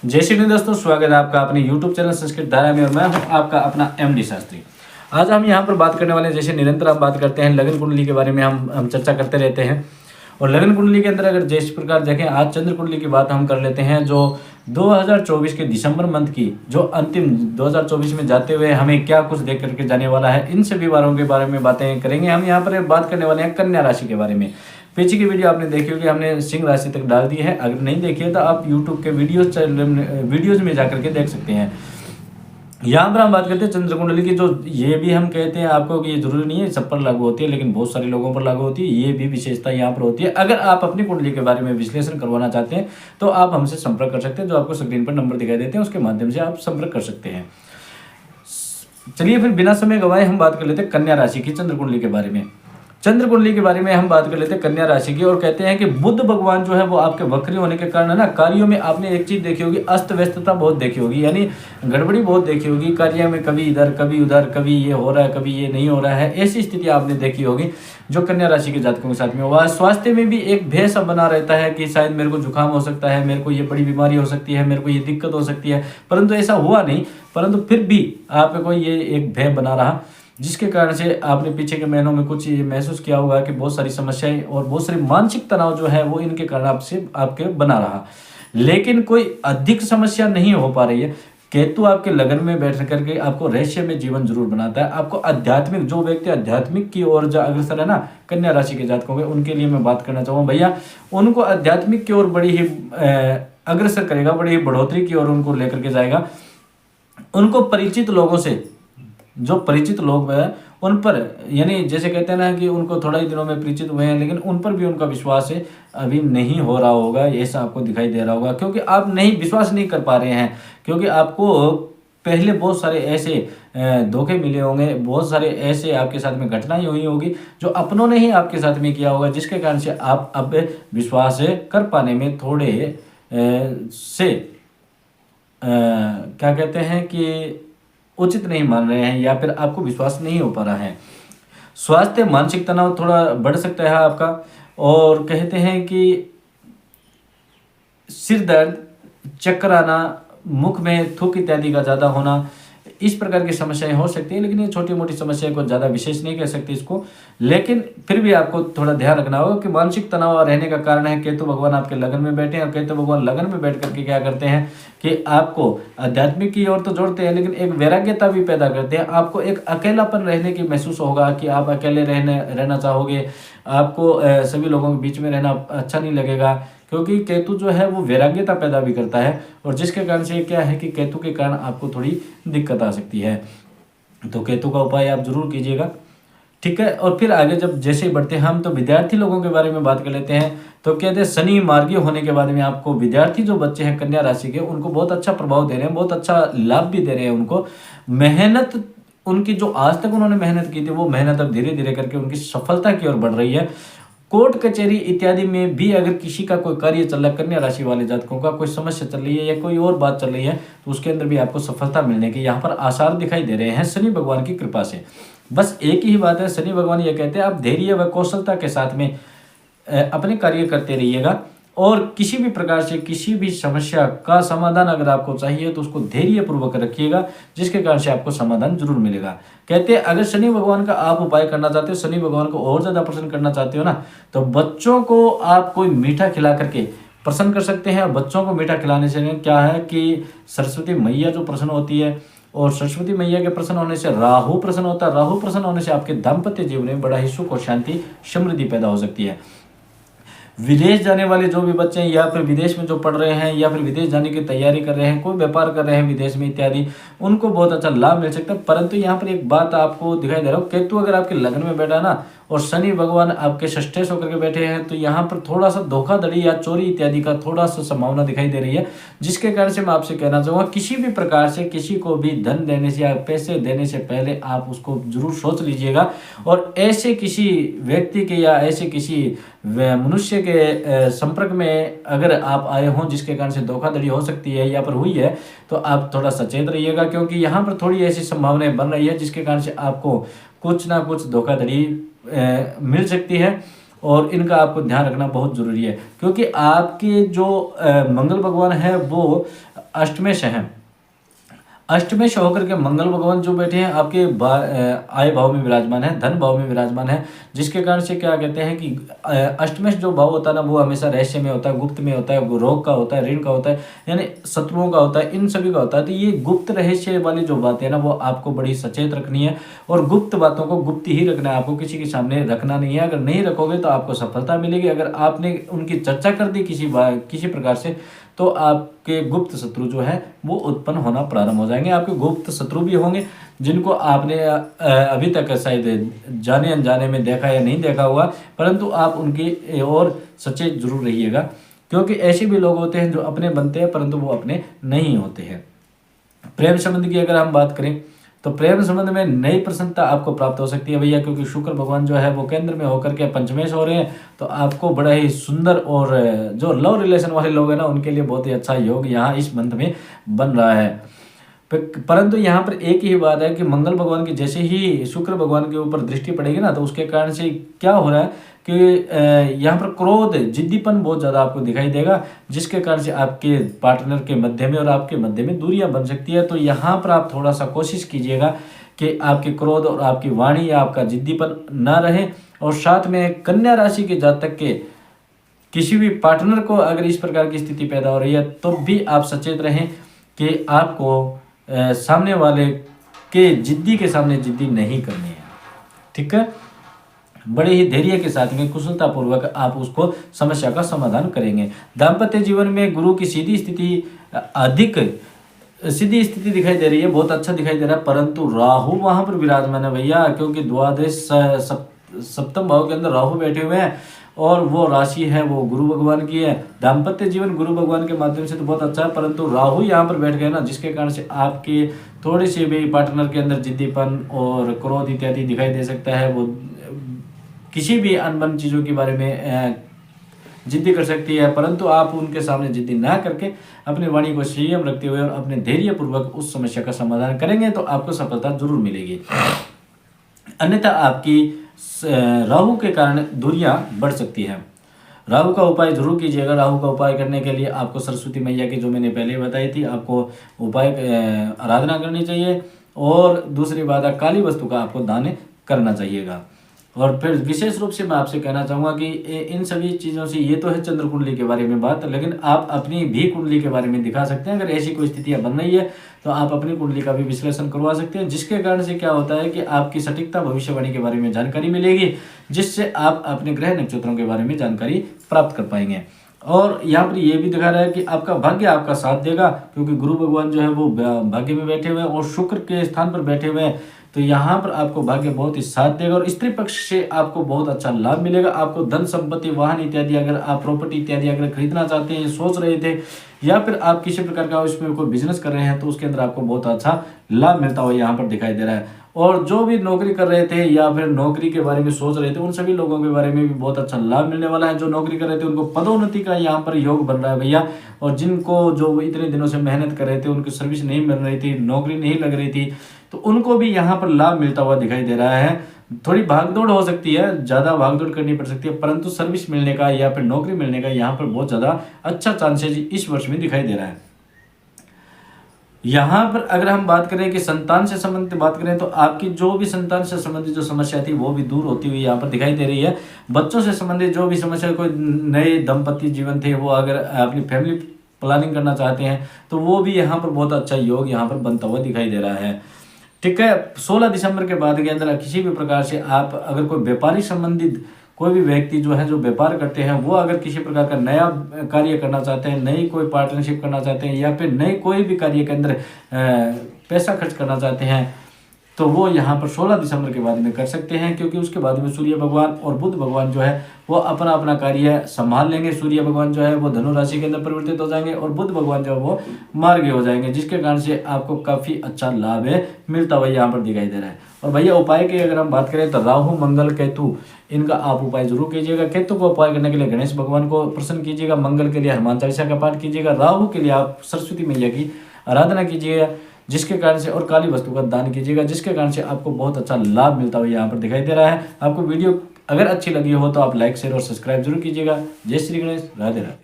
जय श्री कृष्ण दोस्तों, स्वागत है आपका अपने YouTube चैनल संस्कृत धारा में और मैं हूं आपका अपना MD शास्त्री। आज हम यहां पर बात करने वाले हैं, जैसे निरंतर हम बात करते हैं लगन कुंडली के बारे में हम चर्चा करते रहते हैं। और लगन कुंडली के अंदर अगर जिस प्रकार देखें, आज चंद्र कुंडली की बात हम कर लेते हैं, जो 2024 के दिसंबर मंथ की जो अंतिम 2024 में जाते हुए हमें क्या कुछ देख करके जाने वाला है, इन सभी बारों के बारे में बातें करेंगे। हम यहाँ पर बात करने वाले हैं कन्या राशि के बारे में। पीछे की वीडियो आपने देखी होगी, हमने सिंह राशि तक डाल दी है। अगर नहीं देखी है तो आप यूट्यूब के वीडियोज में जाकर के देख सकते हैं। यहाँ पर हम बात करते हैं चंद्र कुंडली की, जो ये भी हम कहते हैं आपको कि ये जरूरी नहीं है सब पर लागू होती है, लेकिन बहुत सारे लोगों पर लागू होती है। ये भी विशेषता यहाँ पर होती है। अगर आप अपनी कुंडली के बारे में विश्लेषण करवाना चाहते हैं तो आप हमसे संपर्क कर सकते हैं, जो आपको स्क्रीन पर नंबर दिखाई देते हैं, उसके माध्यम से आप संपर्क कर सकते हैं। चलिए फिर बिना समय गवाए हम बात कर लेते हैं कन्या राशि की चंद्र कुंडली के बारे में। चंद्र कुंडली के बारे में हम बात कर लेते हैं कन्या राशि की, और कहते हैं कि बुध भगवान जो है वो आपके वक्री होने के कारण है ना, कार्यों में आपने एक चीज देखी होगी, अस्त व्यस्तता बहुत देखी होगी, यानी गड़बड़ी बहुत देखी होगी। कार्य में कभी इधर कभी उधर, कभी ये हो रहा है कभी ये नहीं हो रहा है, ऐसी स्थिति आपने देखी होगी जो कन्या राशि के जातकों के साथ में हुआ। स्वास्थ्य में भी एक भय सा बना रहता है कि शायद मेरे को जुकाम हो सकता है, मेरे को ये बड़ी बीमारी हो सकती है, मेरे को ये दिक्कत हो सकती है, परंतु ऐसा हुआ नहीं। परंतु फिर भी आपको ये एक भय बना रहा, जिसके कारण से आपने पीछे के महीनों में कुछ ये महसूस किया होगा कि बहुत सारी समस्याएं और बहुत सारी मानसिक तनाव जो है वो इनके कारण आपके बना रहा, लेकिन कोई अधिक समस्या नहीं हो पा रही है। केतु आपके लगन में बैठ करके आपको रहस्य में जीवन जरूर बनाता है। आपको आध्यात्मिक, जो व्यक्ति आध्यात्मिक की ओर अग्रसर है ना, कन्या राशि के जातकों के, उनके लिए मैं बात करना चाहूँगा भैया, उनको आध्यात्मिक की ओर बड़ी ही अग्रसर करेगा, बड़ी ही बढ़ोतरी की ओर उनको लेकर के जाएगा। उनको परिचित लोगों से, जो परिचित लोग हैं उन पर, यानी जैसे कहते हैं ना कि उनको थोड़ा ही दिनों में परिचित हुए हैं, लेकिन उन पर भी उनका विश्वास है अभी नहीं हो रहा होगा, ऐसा आपको दिखाई दे रहा होगा, क्योंकि आप विश्वास नहीं कर पा रहे हैं, क्योंकि आपको पहले बहुत सारे ऐसे धोखे मिले होंगे, बहुत सारे ऐसे आपके साथ में घटनाएं हुई होगी जो अपनों ने ही आपके साथ में किया होगा, जिसके कारण से आप अब विश्वास कर पाने में थोड़े क्या कहते हैं कि उचित नहीं मान रहे हैं, या फिर आपको विश्वास नहीं हो पा रहा है। स्वास्थ्य, मानसिक तनाव थोड़ा बढ़ सकता है आपका, और कहते हैं कि सिर दर्द, चक्कर आना, मुख में थूक इत्यादि का ज़्यादा होना, इस प्रकार की समस्याएं हो सकती है। लेकिन ये छोटी मोटी समस्याएं को ज़्यादा विशेष नहीं कह सकते इसको, लेकिन फिर भी आपको थोड़ा ध्यान रखना होगा कि मानसिक तनाव रहने का कारण है केतु भगवान आपके लगन में बैठे हैं। और केतु भगवान लगन में बैठ करके क्या करते हैं कि आपको आध्यात्मिक की ओर तो जोड़ते हैं, लेकिन एक वैराग्यता भी पैदा करते हैं। आपको एक अकेलापन रहने की महसूस होगा कि आप अकेले रहना चाहोगे, आपको सभी लोगों के बीच में रहना अच्छा नहीं लगेगा, क्योंकि केतु जो है वो वैराग्यता पैदा भी करता है, और जिसके कारण से क्या है कि केतु के कारण आपको थोड़ी दिक्कत आ सकती है। तो केतु का उपाय आप जरूर कीजिएगा, ठीक है। और फिर आगे जब जैसे ही बढ़ते हैं हम, तो विद्यार्थी लोगों के बारे में बात कर लेते हैं। तो कहते हैं शनि मार्गी होने के बाद में आपको विद्यार्थी जो बच्चे हैं कन्या राशि के, उनको बहुत अच्छा प्रभाव दे रहे हैं, बहुत अच्छा लाभ भी दे रहे हैं उनको। मेहनत उनकी, जो आज तक उन्होंने मेहनत की थी, वो मेहनत अब धीरे धीरे करके उनकी सफलता की ओर बढ़ रही है। कोर्ट कचहरी इत्यादि में भी अगर किसी का कोई कार्य चल रहा है, कन्या राशि वाले जातकों का कोई समस्या चल रही है या कोई और बात चल रही है, तो उसके अंदर भी आपको सफलता मिलने के यहाँ पर आसार दिखाई दे रहे हैं शनि भगवान की कृपा से। बस एक ही बात है, शनि भगवान ये कहते हैं आप धैर्य व कौशलता के साथ में अपने कार्य करते रहिएगा, और किसी भी प्रकार से किसी भी समस्या का समाधान अगर आपको चाहिए तो उसको धैर्य पूर्वक रखिएगा, जिसके कारण से आपको समाधान जरूर मिलेगा। कहते हैं अगर शनि भगवान का आप उपाय करना चाहते हो, शनि भगवान को और ज्यादा प्रसन्न करना चाहते हो ना, तो बच्चों को आप कोई मीठा खिला करके प्रसन्न कर सकते हैं। और बच्चों को मीठा खिलाने से क्या है कि सरस्वती मैया जो प्रसन्न होती है, और सरस्वती मैया के प्रसन्न होने से राहु प्रसन्न होता है, राहु प्रसन्न होने से आपके दाम्पत्य जीवन में बड़ा ही सुख और शांति, समृद्धि पैदा हो सकती है। विदेश जाने वाले जो भी बच्चे हैं, या फिर विदेश में जो पढ़ रहे हैं, या फिर विदेश जाने की तैयारी कर रहे हैं, कोई व्यापार कर रहे हैं विदेश में इत्यादि, उनको बहुत अच्छा लाभ मिल सकता है। परंतु यहाँ पर एक बात आपको दिखाई दे रहा हो, केतु अगर आपके लगन में बैठा ना, और शनि भगवान आपके षष्ठेश होकर के बैठे हैं, तो यहाँ पर थोड़ा सा धोखाधड़ी या चोरी इत्यादि का थोड़ा सा संभावना दिखाई दे रही है, जिसके कारण से मैं आपसे कहना चाहूँगा किसी भी प्रकार से किसी को भी धन देने से या पैसे देने से पहले आप उसको जरूर सोच लीजिएगा। और ऐसे किसी व्यक्ति के या ऐसे किसी मनुष्य के संपर्क में अगर आप आए हों जिसके कारण से धोखाधड़ी हो सकती है या पर हुई है, तो आप थोड़ा सचेत रहिएगा, क्योंकि यहाँ पर थोड़ी ऐसी संभावनाएं बन रही है जिसके कारण से आपको कुछ ना कुछ धोखाधड़ी मिल सकती है। और इनका आपको ध्यान रखना बहुत ज़रूरी है, क्योंकि आपके जो मंगल भगवान है वो अष्टमेश हैं। अष्टमेश होकर के मंगल भगवान जो बैठे हैं आपके आय भाव में विराजमान है, धन भाव में विराजमान है, जिसके कारण से क्या कहते हैं कि अष्टमेश जो भाव होता है ना वो हमेशा रहस्य में होता है, गुप्त में होता है, रोग का होता है, ऋण का होता है, यानी शत्रुओं का होता है, इन सभी का होता है। तो ये गुप्त रहस्य वाली जो बातें है ना वो आपको बड़ी सचेत रखनी है, और गुप्त बातों को गुप्त ही रखना है, आपको किसी के सामने रखना नहीं है। अगर नहीं रखोगे तो आपको सफलता मिलेगी। अगर आपने उनकी चर्चा कर दी किसी प्रकार से, तो आपके गुप्त शत्रु जो है वो उत्पन्न होना प्रारंभ हो जाएंगे। आपके गुप्त शत्रु भी होंगे जिनको आपने अभी तक शायद जाने अनजाने में देखा या नहीं देखा होगा, परंतु आप उनकी और सचेत जरूर रहिएगा, क्योंकि ऐसे भी लोग होते हैं जो अपने बनते हैं परंतु वो अपने नहीं होते हैं। प्रेम संबंध की अगर हम बात करें तो प्रेम संबंध में नई प्रसन्नता आपको प्राप्त हो सकती है भैया, क्योंकि शुक्र भगवान जो है वो केंद्र में होकर के पंचमेश हो रहे हैं, तो आपको बड़ा ही सुंदर और जो लव रिलेशन वाले लोग हैं ना उनके लिए बहुत ही अच्छा योग यहाँ इस मंथ में बन रहा है। परंतु यहाँ पर एक ही बात है कि मंगल भगवान की जैसे ही शुक्र भगवान के ऊपर दृष्टि पड़ेगी ना, तो उसके कारण से क्या हो रहा है कि यहाँ पर क्रोध, जिद्दीपन बहुत ज़्यादा आपको दिखाई देगा, जिसके कारण से आपके पार्टनर के मध्य में और आपके मध्य में दूरियां बन सकती है। तो यहाँ पर आप थोड़ा सा कोशिश कीजिएगा कि आपके क्रोध और आपकी वाणी या आपका जिद्दीपन ना रहे। और साथ में कन्या राशि के जातक के किसी भी पार्टनर को अगर इस प्रकार की स्थिति पैदा हो रही है तो भी आप सचेत रहें कि आपको सामने वाले के जिद्दी के सामने जिद्दी नहीं करनी है, ठीक है। बड़े ही धैर्य के साथ में कुशलतापूर्वक आप उसको समस्या का समाधान करेंगे। दाम्पत्य जीवन में गुरु की सीधी स्थिति अधिक सीधी स्थिति दिखाई दे रही है, बहुत अच्छा दिखाई दे रहा है, परंतु राहु वहां पर विराजमान है भैया, क्योंकि द्वादश सप्तम भाव के अंदर राहु बैठे हुए हैं और वो राशि है वो गुरु भगवान की है। दाम्पत्य जीवन गुरु भगवान के माध्यम से तो बहुत अच्छा है, परंतु राहु यहाँ पर बैठ गए ना, जिसके कारण से आपके थोड़े से भी पार्टनर के अंदर जिद्दीपन और क्रोध इत्यादि दिखाई दे सकता है। वो किसी भी अनबन चीज़ों के बारे में जिद्दी कर सकती है, परंतु आप उनके सामने जिद्दी ना करके अपनी वाणी को संयम रखते हुए और अपने धैर्यपूर्वक उस समस्या का समाधान करेंगे तो आपको सफलता जरूर मिलेगी। अन्यथा आपकी राहु के कारण दूरियां बढ़ सकती हैं। राहु का उपाय जरूर कीजिएगा। राहु का उपाय करने के लिए आपको सरस्वती मैया की, जो मैंने पहले बताई थी, आपको उपाय आराधना करनी चाहिए। और दूसरी बात है, काली वस्तु का आपको दान करना चाहिएगा। और फिर विशेष रूप से मैं आपसे कहना चाहूँगा कि इन सभी चीज़ों से, ये तो है चंद्र कुंडली के बारे में बात, लेकिन आप अपनी भी कुंडली के बारे में दिखा सकते हैं। अगर ऐसी कोई स्थितियाँ बन रही है तो आप अपनी कुंडली का भी विश्लेषण करवा सकते हैं, जिसके कारण से क्या होता है कि आपकी सटीकता भविष्यवाणी के बारे में जानकारी मिलेगी, जिससे आप अपने ग्रह नक्षत्रों के बारे में जानकारी प्राप्त कर पाएंगे। और यहाँ पर ये भी दिखा रहा है कि आपका भाग्य आपका साथ देगा, क्योंकि गुरु भगवान जो है वो भाग्य में बैठे हुए हैं और शुक्र के स्थान पर बैठे हुए हैं, तो यहाँ पर आपको भाग्य बहुत ही साथ देगा और स्त्री पक्ष से आपको बहुत अच्छा लाभ मिलेगा। आपको धन संपत्ति, वाहन इत्यादि, अगर आप प्रॉपर्टी इत्यादि अगर खरीदना चाहते हैं, सोच रहे थे, या फिर आप किसी प्रकार का उसमें कोई बिजनेस कर रहे हैं, तो उसके अंदर आपको बहुत अच्छा लाभ मिलता हुआ यहाँ पर दिखाई दे रहा है। और जो भी नौकरी कर रहे थे या फिर नौकरी के बारे में सोच रहे थे, उन सभी लोगों के बारे में भी बहुत अच्छा लाभ मिलने वाला है। जो नौकरी कर रहे थे उनको पदोन्नति का यहाँ पर योग बन रहा है भैया। और जिनको जो इतने दिनों से मेहनत कर रहे थे, उनकी सर्विस नहीं मिल रही थी, नौकरी नहीं लग रही थी, तो उनको भी यहाँ पर लाभ मिलता हुआ दिखाई दे रहा है। थोड़ी भागदौड़ हो सकती है, ज़्यादा भागदौड़ करनी पड़ सकती है, परंतु सर्विस मिलने का या फिर नौकरी मिलने का यहाँ पर बहुत ज़्यादा अच्छा चांसेज इस वर्ष में दिखाई दे रहा है। यहाँ पर अगर हम बात करें कि संतान से संबंधित बात करें, तो आपकी जो भी संतान से संबंधित जो समस्या थी वो भी दूर होती हुई यहाँ पर दिखाई दे रही है। बच्चों से संबंधित जो भी समस्या, कोई नए दंपति जीवन थे, वो अगर अपनी फैमिली प्लानिंग करना चाहते हैं तो वो भी यहाँ पर बहुत अच्छा योग यहाँ पर बनता हुआ दिखाई दे रहा है, ठीक है। 16 दिसंबर के बाद के अंदर किसी भी प्रकार से आप अगर कोई व्यापारी संबंधित कोई भी व्यक्ति जो है, जो व्यापार करते हैं, वो अगर किसी प्रकार का नया कार्य करना चाहते हैं, नई कोई पार्टनरशिप करना चाहते हैं, या फिर नई कोई भी कार्य के अंदर पैसा खर्च करना चाहते हैं, तो वो यहाँ पर 16 दिसंबर के बाद में कर सकते हैं, क्योंकि उसके बाद में सूर्य भगवान और बुध भगवान जो है वो अपना अपना कार्य संभाल लेंगे। सूर्य भगवान जो है वो धनु राशि के अंदर परिवर्तित हो जाएंगे और बुध भगवान जो है वो मार्गी हो जाएंगे, जिसके कारण से आपको काफ़ी अच्छा लाभ मिलता हुआ यहाँ पर दिखाई दे रहा है। और भैया उपाय की अगर हम बात करें तो राहु, मंगल, केतु, इनका आप उपाय जरूर कीजिएगा। केतु को उपाय करने के लिए गणेश भगवान को प्रसन्न कीजिएगा, मंगल के लिए हनुमान चालीसा का पाठ कीजिएगा, राहु के लिए आप सरस्वती मैया की आराधना कीजिएगा, जिसके कारण से, और काली वस्तु का दान कीजिएगा, जिसके कारण से आपको बहुत अच्छा लाभ मिलता हुआ यहाँ पर दिखाई दे रहा है। आपको वीडियो अगर अच्छी लगी हो तो आप लाइक शेयर और सब्सक्राइब जरूर कीजिएगा। जय श्री गणेश, राधे राधे।